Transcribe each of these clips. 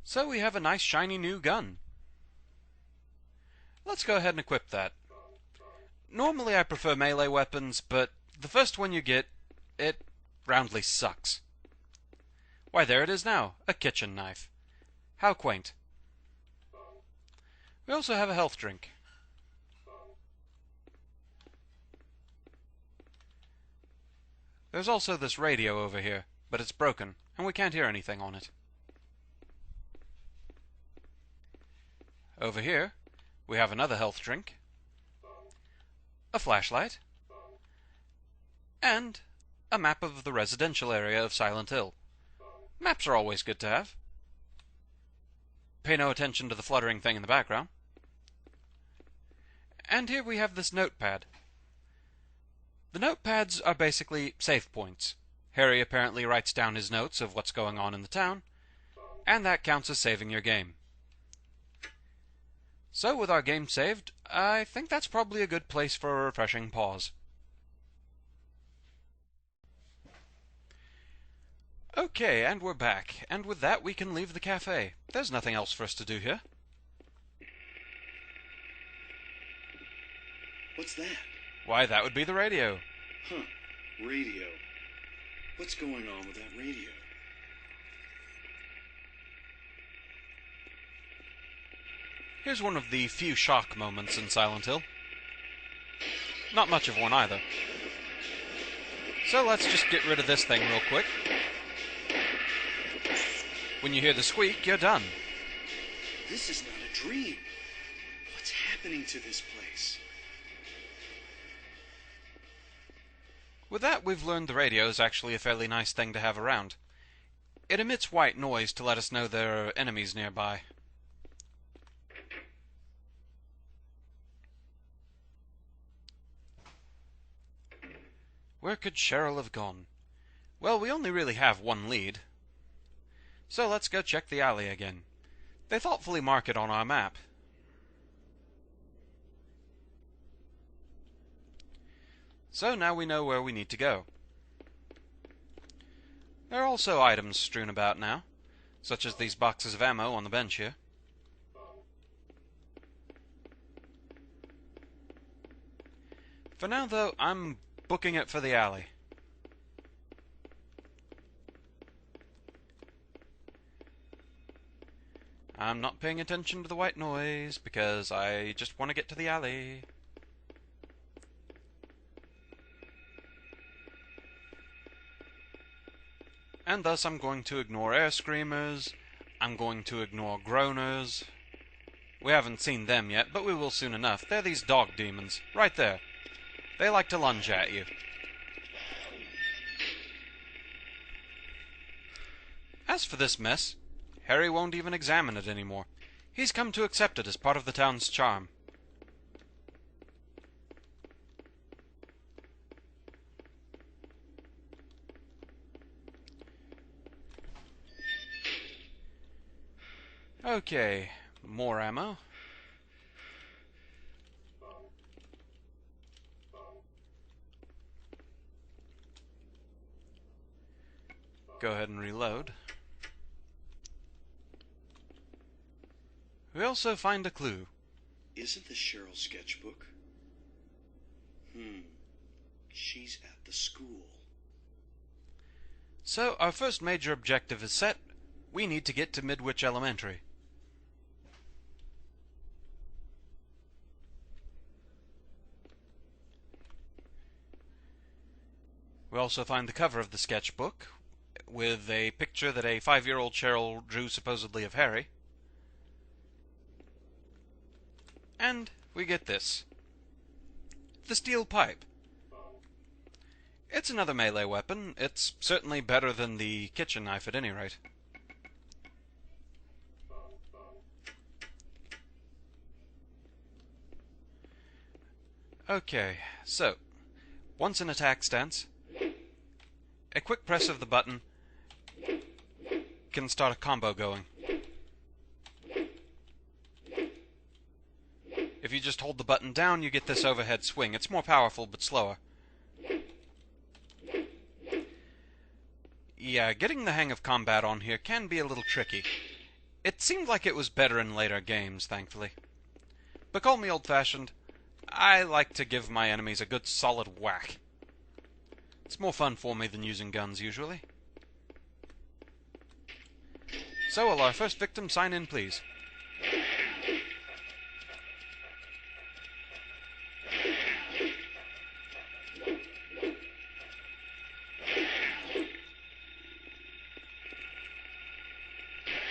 So we have a nice shiny new gun. Let's go ahead and equip that. Normally I prefer melee weapons, but the first one you get, it roundly sucks. Why, there it is now, a kitchen knife. How quaint. We also have a health drink. There's also this radio over here, but it's broken, and we can't hear anything on it. Over here, we have another health drink, a flashlight, and a map of the residential area of Silent Hill. Maps are always good to have. Pay no attention to the fluttering thing in the background. And here we have this notepad. The notepads are basically save points. Harry apparently writes down his notes of what's going on in the town, and that counts as saving your game. So with our game saved, I think that's probably a good place for a refreshing pause. Okay, and we're back, and with that we can leave the cafe. There's nothing else for us to do here. What's that? Why, that would be the radio. Huh, radio. What's going on with that radio? Here's one of the few shock moments in Silent Hill. Not much of one either. So let's just get rid of this thing real quick. When you hear the squeak, you're done. This is not a dream. What's happening to this place? With that, we've learned the radio is actually a fairly nice thing to have around. It emits white noise to let us know there are enemies nearby. Where could Cheryl have gone? Well, we only really have one lead. So let's go check the alley again. They thoughtfully mark it on our map. So now we know where we need to go. There are also items strewn about now, such as these boxes of ammo on the bench here. For now, though, I'm booking it for the alley. I'm not paying attention to the white noise because I just want to get to the alley. And thus I'm going to ignore air screamers, I'm going to ignore groaners. We haven't seen them yet, but we will soon enough. They're these dog demons, right there. They like to lunge at you. As for this mess, Harry won't even examine it anymore. He's come to accept it as part of the town's charm. Okay, more ammo. Go ahead and reload. We also find a clue. Isn't this Cheryl's sketchbook? She's at the school. So, our first major objective is set. We need to get to Midwich Elementary. We also find the cover of the sketchbook, with a picture that a 5-year-old Cheryl drew supposedly of Harry. And we get this. The steel pipe. It's another melee weapon. It's certainly better than the kitchen knife at any rate. Okay, so, once in attack stance, a quick press of the button can start a combo going. If you just hold the button down, you get this overhead swing. It's more powerful, but slower. Yeah, getting the hang of combat on here can be a little tricky. It seemed like it was better in later games, thankfully. But call me old-fashioned, I like to give my enemies a good solid whack. It's more fun for me than using guns, usually. So, will our first victim sign in, please?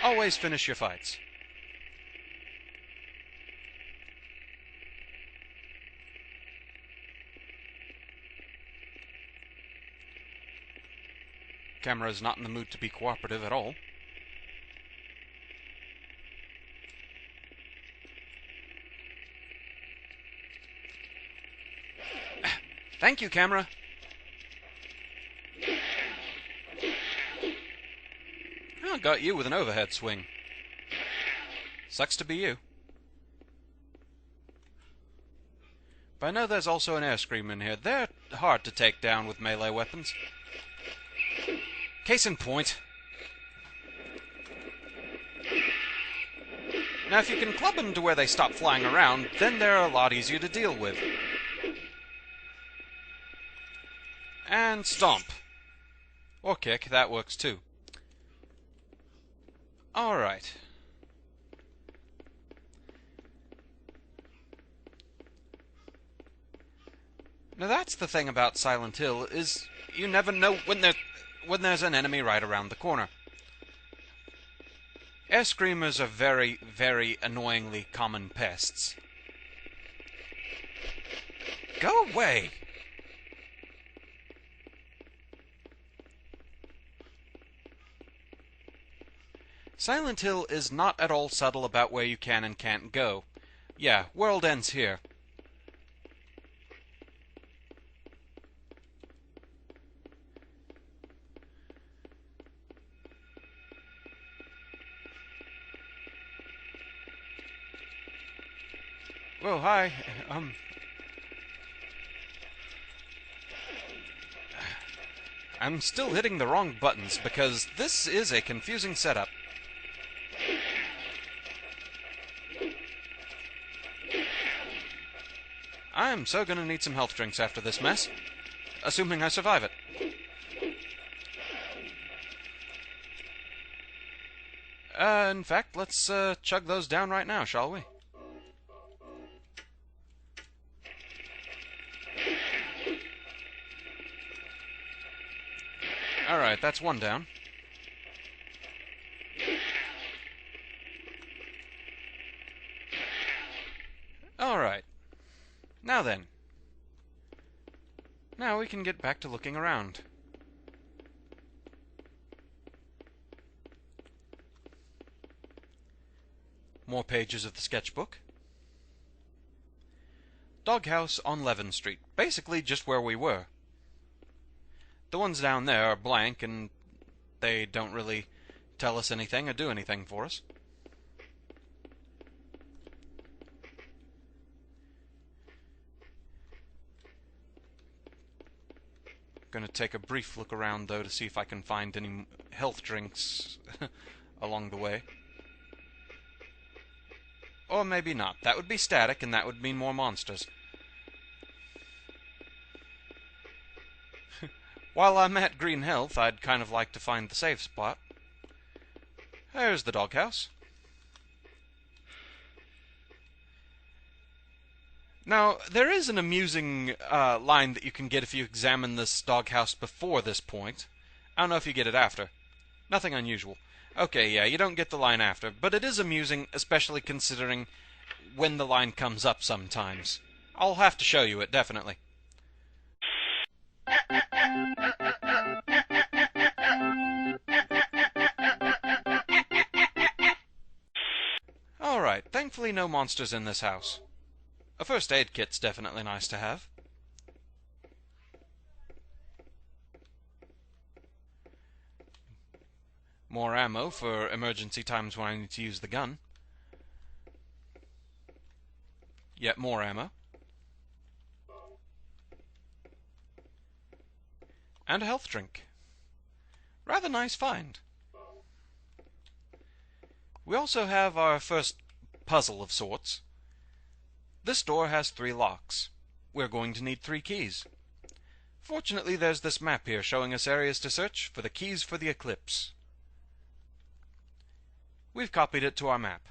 Always finish your fights. Camera's not in the mood to be cooperative at all. Thank you, camera. Oh, got you with an overhead swing. Sucks to be you. But I know there's also an air scream in here. They're hard to take down with melee weapons. Case in point. Now, if you can club them to where they stop flying around, then they're a lot easier to deal with. And stomp. Or kick, that works too. Alright. Now that's the thing about Silent Hill, is you never know when there's an enemy right around the corner. Air screamers are very, very annoyingly common pests. Go away! Silent Hill is not at all subtle about where you can and can't go. Yeah, world ends here. Whoa, hi. I'm still hitting the wrong buttons because this is a confusing setup. I'm so gonna need some health drinks after this mess, assuming I survive it. In fact, let's chug those down right now, shall we? Alright, that's one down. Alright. Now then. Now we can get back to looking around. More pages of the sketchbook. Doghouse on Levin Street. Basically just where we were. The ones down there are blank, and they don't really tell us anything or do anything for us. Gonna take a brief look around, though, to see if I can find any health drinks along the way. Or maybe not. That would be static, and that would mean more monsters. While I'm at green health, I'd kind of like to find the safe spot. There's the doghouse. Now, there is an amusing line that you can get if you examine this doghouse before this point. I don't know if you get it after. Nothing unusual. Okay, yeah, you don't get the line after, but it is amusing, especially considering when the line comes up sometimes. I'll have to show you it, definitely. Alright, thankfully no monsters in this house. A first aid kit's definitely nice to have. More ammo for emergency times when I need to use the gun. Yet more ammo. And a health drink. Rather nice find. We also have our first puzzle of sorts. This door has 3 locks. We're going to need 3 keys. Fortunately, there's this map here showing us areas to search for the keys for the eclipse. We've copied it to our map.